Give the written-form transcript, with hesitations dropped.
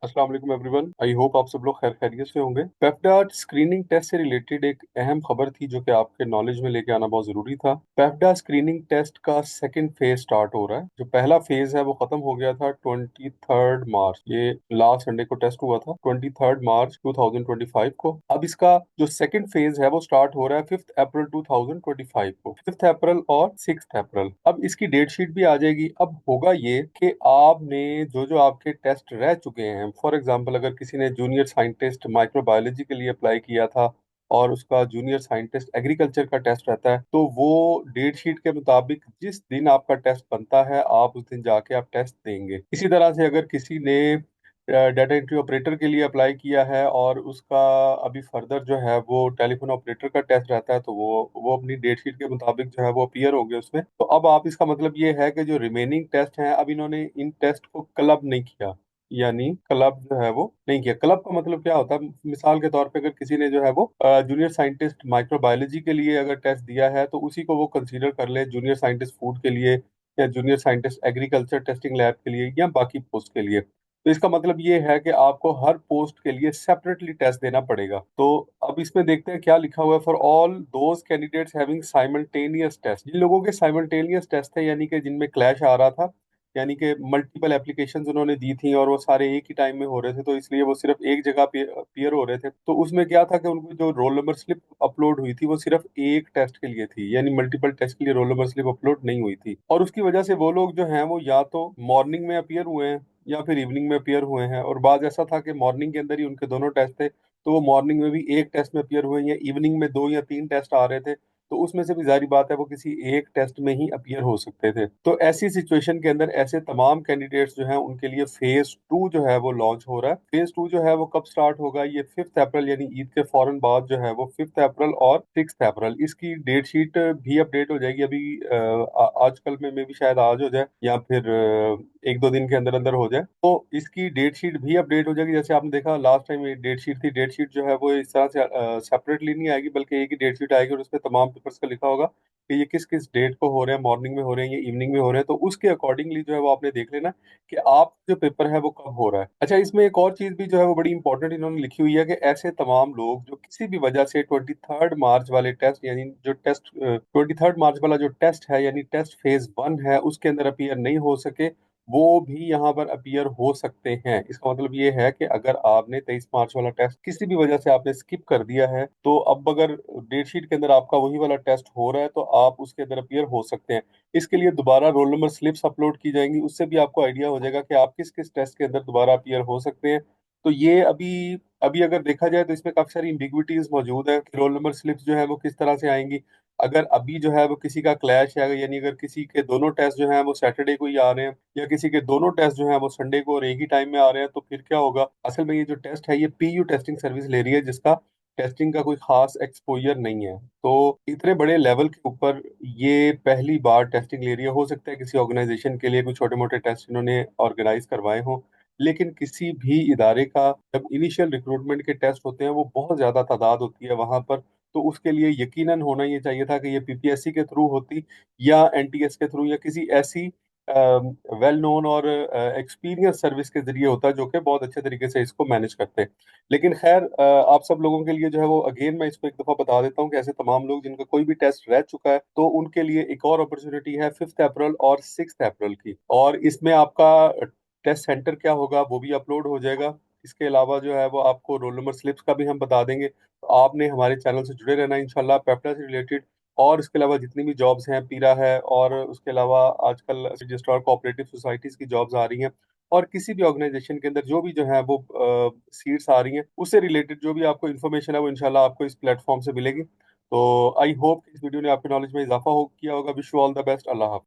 अस्सलाम वालेकुम everyone. I hope आप सब लोग खैर खैरियत से होंगे। पेप्टा स्क्रीनिंग टेस्ट से रिलेटेड एक अहम खबर थी जो कि आपके नॉलेज में लेके आना बहुत जरूरी था। पेप्टा स्क्रीनिंग टेस्ट का सेकंड फेज स्टार्ट हो रहा है। जो पहला फेज है वो खत्म हो गया था 23 मार्च, ये लास्ट संडे को टेस्ट हुआ था 23 मार्च 2025 को। अब इसका जो सेकंड फेज है वो स्टार्ट हो रहा है 5 अप्रैल 2025 को, 5 अप्रैल और 6 अप्रैल। अब इसकी डेट शीट भी आ जाएगी। अब होगा ये कि आपने जो जो आपके टेस्ट रह चुके हैं, फॉर एग्जांपल अगर किसी ने जूनियर साइंटिस्ट माइक्रोबायोलॉजी के लिए अप्लाई किया था और उसका जूनियर साइंटिस्ट एग्रीकल्चर का टेस्ट रहता है, तो वो डेट शीट के मुताबिक जिस दिन आपका टेस्ट बनता है आप उस दिन जाके आप टेस्ट देंगे। इसी तरह से अगर किसी ने डाटा एंट्री ऑपरेटर के लिए अप्लाई किया है और उसका अभी फर्दर जो है वो टेलीफोन ऑपरेटर का टेस्ट रहता है, तो वो अपनी डेट शीट के मुताबिक जो है वो अपीयर होंगे उसमें। तो अब आप इसका मतलब ये है कि जो रिमेनिंग टेस्ट हैं अब इन्होंने इन टेस्ट को क्लब नहीं किया, यानी क्लब जो है वो नहीं किया। क्लब का मतलब क्या होता है? मिसाल के तौर पे अगर किसी ने जो है वो जूनियर साइंटिस्ट माइक्रोबायोलॉजी के लिए अगर टेस्ट दिया है तो उसी को वो कंसीडर कर ले जूनियर साइंटिस्ट फूड के लिए या junior scientist agriculture testing lab के लिए या बाकी पोस्ट के लिए। तो इसका मतलब ये है कि आपको हर पोस्ट के लिए सेपरेटली टेस्ट देना पड़ेगा। तो अब इसमें देखते हैं क्या लिखा हुआ है। For all those candidates having simultaneous test, जिन लोगों के साइमल्टेनियस टेस्ट थे यानी कि जिनमें क्लैश आ रहा था, यानी कि मल्टीपल एप्लीकेशंस उन्होंने दी थी और वो सारे एक ही टाइम में हो रहे थे, तो इसलिए वो सिर्फ एक जगह पे अपीयर हो रहे थे। तो उसमें क्या था कि उनको जो रोल नंबर स्लिप अपलोड हुई थी वो सिर्फ एक टेस्ट के लिए थी, यानी मल्टीपल टेस्ट के लिए रोल नंबर स्लिप अपलोड नहीं हुई थी। और उसकी वजह से वो लोग जो हैं वो या तो मॉर्निंग में अपीयर हुए हैं या फिर इवनिंग में अपीयर हुए हैं। और बाद ऐसा था कि मॉर्निंग के अंदर ही उनके दोनों टेस्ट थे, तो वो मॉर्निंग में भी एक टेस्ट में अपीयर हुए, या इवनिंग में दो या तीन टेस्ट आ रहे थे, तो उसमें से भी जारी बात है वो किसी एक टेस्ट में ही अपीयर हो सकते थे। तो ऐसी सिचुएशन के अंदर ऐसे तमाम कैंडिडेट्स जो हैं उनके लिए फेज 2 जो है वो लॉन्च हो रहा है। फेज 2 जो है वो कब स्टार्ट होगा? ये 5 अप्रैल यानी ईद के फौरन बाद जो है वो 5 अप्रैल और 6 अप्रैल। इसकी डेट शीट भी अपडेट हो जाएगी अभी आजकल में भी शायद आज हो जाए या फिर एक दो दिन के अंदर अंदर हो जाए। तो इसकी डेट शीट भी अपडेट हो जाएगी। जैसे आपने देखा लास्ट टाइम ये डेट शीट थी, डेट शीट जो है वो इस तरह से सेपरेटली नहीं आएगी बल्कि एक ही डेट शीट आएगी और उसमें तमाम पेपर्स का लिखा होगा कि ये किस किस डेट को हो रहे हैं, मॉर्निंग में हो रहे हैं या इवनिंग में हो रहे हैं। तो उसके अकॉर्डिंगली जो है वो आपने देख लेना कि आप जो पेपर है वो कब हो रहा है। अच्छा, इसमें एक और चीज भी जो है वो बड़ी इंपॉर्टेंट इन्होंने लिखी हुई है कि ऐसे तमाम लोग जो किसी भी वजह से 23 मार्च वाले टेस्ट, यानी जो टेस्ट 23 मार्च वाला जो टेस्ट है यानी टेस्ट फेज 1 है उसके अंदर अपीयर नहीं हो सके, वो भी यहाँ पर अपीयर हो सकते हैं। इसका मतलब ये है कि अगर आपने 23 मार्च वाला टेस्ट किसी भी वजह से आपने स्किप कर दिया है, तो अब अगर डेट शीट के अंदर आपका वही वाला टेस्ट हो रहा है तो आप उसके अंदर अपीयर हो सकते हैं। इसके लिए दोबारा रोल नंबर स्लिप्स अपलोड की जाएंगी, उससे भी आपको आइडिया हो जाएगा कि आप किस किस टेस्ट के अंदर दोबारा अपीयर हो सकते हैं। तो ये अभी अभी अगर देखा जाए तो इसमें काफी सारी इम्बिग्विटीज मौजूद है कि रोल नंबर स्लिप्स जो है वो किस तरह से आएंगी। अगर अभी जो है वो किसी का क्लैश है, यानी अगर किसी के दोनों टेस्ट जो हैं वो सैटरडे को ही आ रहे हैं या किसी के दोनों टेस्ट जो हैं वो संडे को और एक ही टाइम में आ रहे हैं, तो फिर क्या होगा? असल में ये जो टेस्ट है ये पीयू टेस्टिंग सर्विस ले रही है जिसका टेस्टिंग का कोई खास एक्सपोजर नहीं है। तो इतने बड़े लेवल के ऊपर ये पहली बार टेस्टिंग ले रही है। हो सकता है किसी ऑर्गेनाइजेशन के लिए कुछ छोटे मोटे टेस्ट इन्होंने ऑर्गेनाइज करवाए हों, लेकिन किसी भी इदारे का जब इनिशियल रिक्रूटमेंट के टेस्ट होते हैं वो बहुत ज्यादा तादाद होती है वहां पर। तो उसके लिए यकीनन होना ये चाहिए था कि ये पीपीएससी के थ्रू होती या एनटीएस के थ्रू या किसी ऐसी वेल नोन और एक्सपीरियंस सर्विस के जरिए होता जो कि बहुत अच्छे तरीके से इसको मैनेज करते हैं। लेकिन खैर आप सब लोगों के लिए जो है वो अगेन मैं इसको एक दफा बता देता हूँ कि ऐसे तमाम लोग जिनका कोई भी टेस्ट रह चुका है तो उनके लिए एक और अपॉर्चुनिटी है 5 अप्रैल और 6 अप्रैल की। और इसमें आपका टेस्ट सेंटर क्या होगा वो भी अपलोड हो जाएगा। इसके अलावा जो है वो आपको रोल नंबर स्लिप्स का भी हम बता देंगे। तो आपने हमारे चैनल से जुड़े रहना इंशाल्लाह पेप्टा से रिलेटेड। और इसके अलावा जितनी भी जॉब्स हैं, पीरा है और उसके अलावा आजकल रजिस्ट्रार कोऑपरेटिव सोसाइटीज की जॉब्स आ रही हैं और किसी भी ऑर्गेनाइजेशन के अंदर जो भी जो है वो सीट्स आ रही हैं उससे रिलेटेड जो भी आपको इन्फॉर्मेशन है वो इंशाल्लाह आपको इस प्लेटफॉर्म से मिलेगी। तो आई होप इस वीडियो ने आपके नॉलेज में इजाफा हो किया होगा। Wish you all the best. अल्लाह हाफ़िज़।